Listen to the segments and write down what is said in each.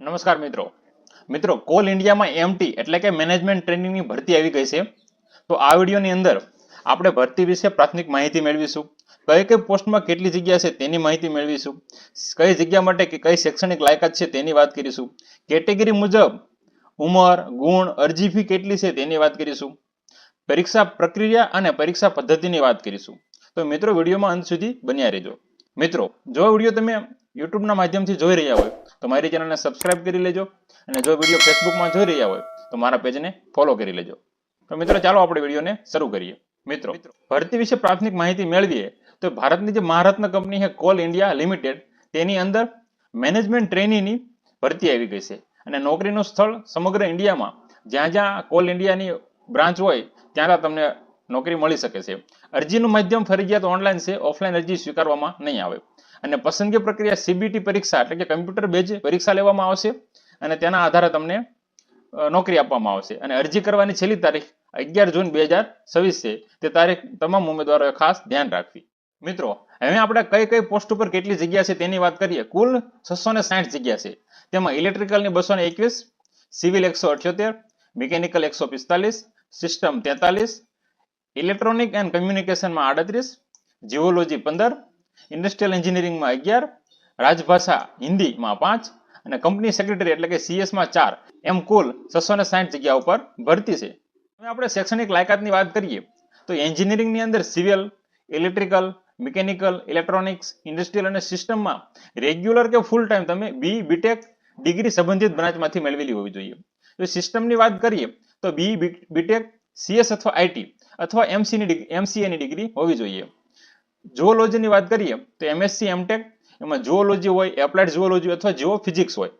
નમસ્કાર મિત્રો કોલ ઇન્ડિયામાં એમટી એટલે કે મેનેજમેન્ટ ટ્રેનિંગની ભરતી આવી ગઈ છે. તો આ વિડીયોની અંદર આપણે ભરતી વિશે પ્રાથમિક માહિતી મેળવીશું. કઈ પોસ્ટમાં કેટલી જગ્યા છે તેની માહિતી મેળવીશું. કઈ જગ્યા માટે કઈ શૈક્ષણિક લાયકાત છે તેની વાત કરીશું. કેટેગરી મુજબ ઉંમર, ગુણ, અરજી ફી કેટલી છે તેની વાત કરીશું. પરીક્ષા પ્રક્રિયા અને પરીક્ષા પદ્ધતિની વાત કરીશું. તો મિત્રો વિડીયોમાં અંત સુધી બન્યા રહેજો. મિત્રો જો વિડીયો તમે યુટ્યુબના માધ્યમથી જોઈ રહ્યા હોય તો મારી ચેનલને સબસ્ક્રાઇબ કરી લેજો, અને જો વિડીયો ફેસબુકમાં જોઈ રહ્યા હોય તો મારા પેજને ફોલો કરી લેજો. તો મિત્રો ચાલો આપણે વિડીયોને શરૂ કરીએ. મિત્રો ભરતી વિશે પ્રાથમિક માહિતી મેળવીએ તો ભારતની જે મહારત્ન કંપની છે કોલ ઇન્ડિયા લિમિટેડ, તેની અંદર મેનેજમેન્ટ ટ્રેનીની ભરતી આવી ગઈ છે. અને નોકરીનું સ્થળ સમગ્ર ઇન્ડિયામાં જ્યાં જ્યાં કોલ ઇન્ડિયાની બ્રાન્ચ હોય ત્યાં તમને નોકરી મળી શકે છે. અરજીનું માધ્યમ ફરજિયાત ઓનલાઈન છે, ઓફલાઈન અરજી સ્વીકારવામાં નહીં આવે. અને પસંદગી પ્રક્રિયા સીબીટી પરીક્ષા એટલે કે કમ્પ્યુટર બેઝ પરીક્ષા લેવામાં આવશે, અને તેના આધારે તમને નોકરી આપવામાં આવશે. અને અરજી કરવાની છેલ્લી તારીખ 11 જૂન 2026 છે. તે તારીખ તમામ ઉમેદવારોએ ખાસ ધ્યાન રાખવી. મિત્રો હવે આપણે કઈ પોસ્ટ ઉપર કેટલી જગ્યા છે તેની વાત કરીએ. કુલ 660 જગ્યા છે. તેમાં ઇલેક્ટ્રિકલની 221, civil 178, mechanical 145, system 43, electronic and કમ્યુનિકેશનમાં 38, જીઓલોજી 15, ઇન્ડસ્ટ્રીયલ એન્જિનિયરિંગમાં 11, રાજભાષા હિન્દીમાં 5 અને કંપની સેક્રેટરી એટલે કે સીએસમાં 4, એમ કુલ 660 જગ્યા ઉપર ભરતી છે. હવે આપણે શૈક્ષણિક લાયકાતની વાત કરીએ તો એન્જિનિયરિંગની અંદર civil, electrical, mechanical, electronics, industrial અને સિસ્ટમમાં રેગ્યુલર કે ફૂલ ટાઈમ તમે બીટેક ડિગ્રી સંબંધિત બ્રાન્ચમાંથી મેળવેલી હોવી જોઈએ. જો સિસ્ટમની વાત કરીએ તો બીટેક, સીએસ અથવા આઈટી અથવા એમસીએની ડિગ્રી હોવી જોઈએ. ઝૂઓલોજીની વાત કરીએ તો એમએસસી એમટેક, એમાં ઝૂઓલોજી હોય, એપ્લાઇડ ઝૂઓલોજી અથવા જીઓ ફિઝિક્સ હોય.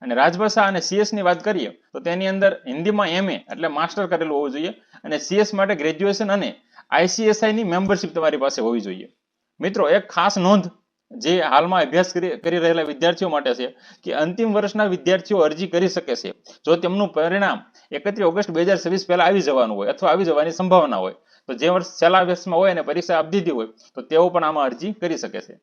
અને રાજભાષા અને સીએસ ની વાત કરીએ તો તેની અંદર હિન્દીમાં એમએ એટલે માસ્ટર કરેલું હોવું જોઈએ, અને સીએસ માટે ગ્રેજ્યુએશન અને આઈસીએસઆઈ ની મેમ્બરશિપ તમારી પાસે હોવી જોઈએ. મિત્રો એક ખાસ નોંધ જે હાલમાં અભ્યાસ કરી રહેલા વિદ્યાર્થીઓ માટે છે કે અંતિમ વર્ષના વિદ્યાર્થીઓ અરજી કરી શકે છે જો તેમનું પરિણામ 31 ઓગસ્ટ 2026 પહેલા આવી જવાનું હોય અથવા આવી જવાની સંભાવના હોય. તો જે વર્ષ છેલ્લા વર્ષમાં હોય અને પરીક્ષા આપી દીધી હોય તો તેઓ પણ આમાં અરજી કરી શકે છે.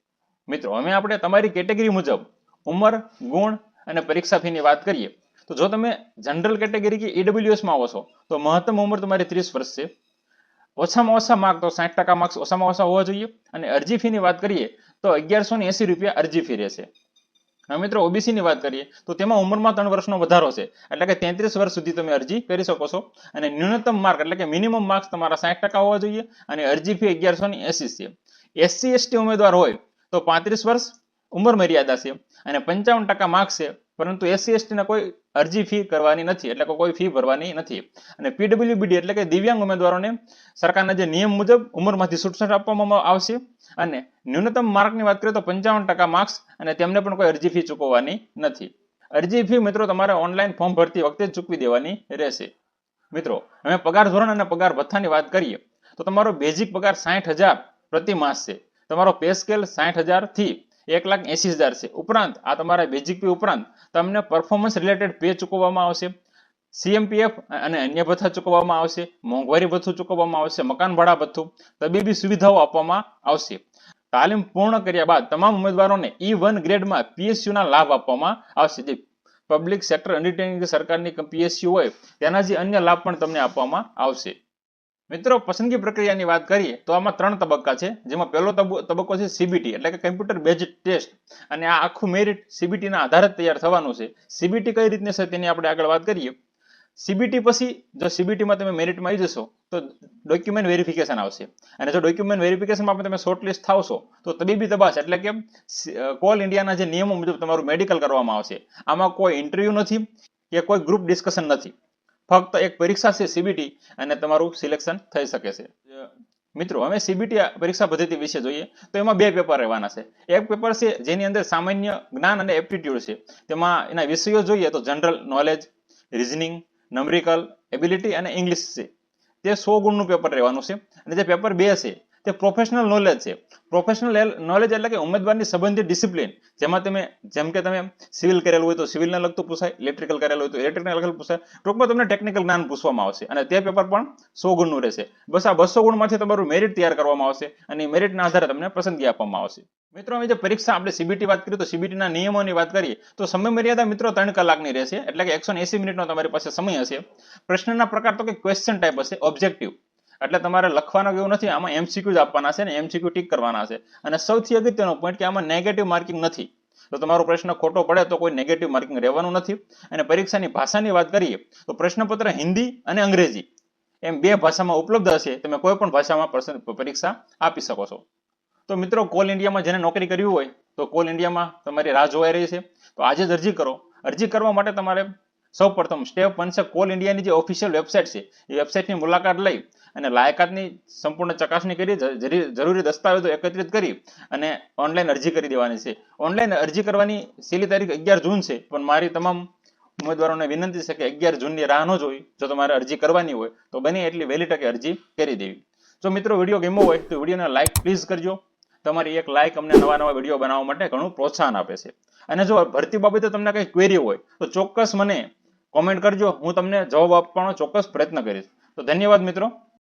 મિત્રો હવે આપણે તમારી કેટેગરી મુજબ ઉંમર, ગુણ અને પરીક્ષા ફીની વાત કરીએ તો જો તમે જનરલ કેટેગરી કે ઈડબ્લ્યુએસ માં આવો છો તો મહત્તમ ઉંમર તમારી 30 વર્ષ છે. ઓછામાં ઓછા માર્ક તો 60% માર્ક્સ ઓછામાં ઓછા હોવા જોઈએ. અને અરજી ફીની વાત કરીએ તો 1180 રૂપિયા અરજી ફી રહેશે. હવે મિત્રો ઓબીસી ની વાત કરીએ તો તેમાં ઉંમરમાં 3 વર્ષનો વધારો છે, એટલે કે 33 વર્ષ સુધી તમે અરજી કરી શકો છો. અને ન્યૂનતમ માર્ક એટલે કે મિનિમમ માર્ક્સ તમારા 60% હોવા જોઈએ. અને અરજી ફી 1180 છે. એસસી એસટી ઉમેદવાર હોય તો 35 વર્ષ ઉંમર મર્યાદા છે અને 55% માર્ક્સ છે. પરંતુ એસસી એસટી ને કોઈ અરજી ફી કરવાની નથી, એટલે કે કોઈ ફી ભરવાની નથી. અને પીડબ્લ્યુબીડી એટલે કે દિવ્યાંગ ઉમેદવારોને સરકારના જે નિયમ મુજબ ઉંમરમાંથી છૂટછાટ આપવામાં આવશે. અને ન્યૂનતમ માર્કની વાત કરીએ તો 55% માર્ક્સ, અને તેમને પણ કોઈ અરજી ફી ચૂકવવાની નથી. અરજી ફી મિત્રો તમારે ઓનલાઈન ફોર્મ ભરતી વખતે જ ચૂકવી દેવાની રહેશે. મિત્રો હવે પગાર ધોરણ અને પગાર ભથ્થાની વાત કરીએ તો તમારો બેઝિક પગાર 60,000 પ્રતિ માસ છે. તમારો પે સ્કેલ 60,000 થી 1,80,000 છે. ઉપરાંત આ તમારા બેઝિક પે ઉપરાંત તમને પરફોર્મન્સ રિલેટેડ પે ચૂકવવામાં આવશે, સીએમપીએફ અને અન્ય ભથ્થા ચૂકવવામાં આવશે, મોંઘવારી ભથ્થું ચૂકવવામાં આવશે, મકાન ભાડા ભથ્થું, તબીબી સુવિધાઓ આપવામાં આવશે. તાલીમ પૂર્ણ કર્યા બાદ તમામ ઉમેદવારોને E1 ગ્રેડમાં પીએસયુ ના લાભ આપવામાં આવશે. જે પબ્લિક સેક્ટર અંડરટેકિંગ સરકારની પીએસયુ હોય તેના જે અન્ય લાભ પણ તમને આપવામાં આવશે. મિત્રો પસંદગી પ્રક્રિયાની વાત કરીએ તો આમાં 3 તબક્કા છે, જેમાં પહેલો તબક્કો છે સીબીટી એટલે કે કમ્પ્યુટર બેઝડ ટેસ્ટ. અને આ આખું મેરિટ સીબીટી ના આધારે તૈયાર થવાનું છે. સીબીટી કઈ રીતની છે તેની આપણે આગળ વાત કરીએ. સીબીટી પછી જો સીબીટીમાં તમે મેરિટમાં આવી જશો તો ડોક્યુમેન્ટ વેરિફિકેશન આવશે. અને જો ડોક્યુમેન્ટ વેરિફિકેશનમાં પણ તમે શોર્ટલિસ્ટ થાવશો તો તબીબી તપાસ એટલે કે કોલ ઇન્ડિયાના જે નિયમો મુજબ તમારું મેડિકલ કરવામાં આવશે. આમાં કોઈ ઇન્ટરવ્યુ નથી કે કોઈ ગ્રુપ ડિસ્કશન નથી, ફક્ત એક પરીક્ષા છે સીબીટી, અને તમારું સિલેક્શન થઈ શકે છે. મિત્રો હવે સીબીટી પરીક્ષા પદ્ધતિ વિશે જોઈએ તો એમાં 2 પેપર રહેવાના છે. એક પેપર છે જેની અંદર સામાન્ય જ્ઞાન અને એપ્ટિટ્યુડ છે. તેમાં એના વિષયો જોઈએ તો જનરલ નોલેજ, રીઝનિંગ, નંબરિકલ એબિલિટી અને ઇંગ્લિશ છે. તે 100 ગુણનું પેપર રહેવાનું છે. અને જે પેપર 2 છે તે પ્રોફેશનલ નોલેજ છે. પ્રોફેશનલ નોલેજ એટલે કે ઉમેદવારની સંબંધિત ડિસિપ્લિન, જેમાં જેમ કે તમે સિવિલ કરેલું હોય તો સિવિલને લગતું પૂછાય, ઇલેક્ટ્રિકલ કરેલું હોય તો ઇલેક્ટ્રિકલ લગતું પૂછાય. ટૂંકમાં તમને ટેકનિકલ જ્ઞાન પૂછવામાં આવશે અને તે પેપર પણ 100 ગુણનું રહેશે. બસ આ 200 ગુણમાંથી તમારું મેરિટ તૈયાર કરવામાં આવશે અને મેરિટના આધારે તમને પસંદગી આપવામાં આવશે. મિત્રો હવે જે પરીક્ષા આપણે સીબીટી વાત કરીએ તો સીબીટીના નિયમોની વાત કરીએ તો સમય મર્યાદા મિત્રો 3 કલાકની રહેશે, એટલે કે 180 મિનિટનો તમારી પાસે સમય હશે. પ્રશ્નના પ્રકાર તો કે ક્વેશ્ચન ટાઈપ હશે, ઓબ્જેક્ટિવ, એટલે તમારે લખવાનું એવું નથી, આમાં એમસીક્યુ જ આપવાના છે ને એમસીક્યુ ટીક કરવાના છે. અને સૌથી અગત્યનો પોઈન્ટ કે આમાં નેગેટિવ માર્કિંગ નથી, તો તમારો પ્રશ્ન ખોટો પડે તો કોઈ નેગેટિવ માર્કિંગ રહેવાનું નથી. અને પરીક્ષાની ભાષાની વાત કરીએ તો પ્રશ્નપત્ર હિન્દી અને અંગ્રેજી એમ 2 ભાષામાં ઉપલબ્ધ હશે. તમે કોઈ પણ ભાષામાં પરીક્ષા આપી શકો છો. તો મિત્રો કોલ ઇન્ડિયામાં જેને નોકરી કરવી હોય તો કોલ ઇન્ડિયામાં તમારી રાહ જોવાઈ રહી છે, તો આજે જ અરજી કરો. અરજી કરવા માટે તમારે સૌપ્રથમ સ્ટેપ 1 છે કોલ ઇન્ડિયાની જે ઓફિશિયલ વેબસાઇટ છે એ વેબસાઇટની મુલાકાત લઈ અને લાયકાતની સંપૂર્ણ ચકાસણી કરી જરૂરી દસ્તાવેજો એકત્રિત કરી અને ઓનલાઈન અરજી કરી દેવાની છે. ઓનલાઈન અરજી કરવાની છેલ્લી તારીખ 11 જૂન છે, પણ મારી તમામ ઉમેદવારોને વિનંતી છે કે 11 જૂનની રાહ ન જોઈ. જો તમારે અરજી કરવાની હોય તો બને એટલી વહેલી તકે અરજી કરી દેવી. જો મિત્રો વિડીયો ગમ્યો હોય તો વિડીયોને લાઇક પ્લીઝ કરજો. તમારી એક લાઇક અમને નવા વિડીયો બનાવવા માટે ઘણું પ્રોત્સાહન આપે છે. અને જો ભરતી બાબતે તમને કંઈ ક્વેરી હોય તો ચોક્કસ મને કોમેન્ટ કરજો, હું તમને જવાબ આપવાનો ચોક્કસ પ્રયત્ન કરીશ. તો ધન્યવાદ મિત્રો.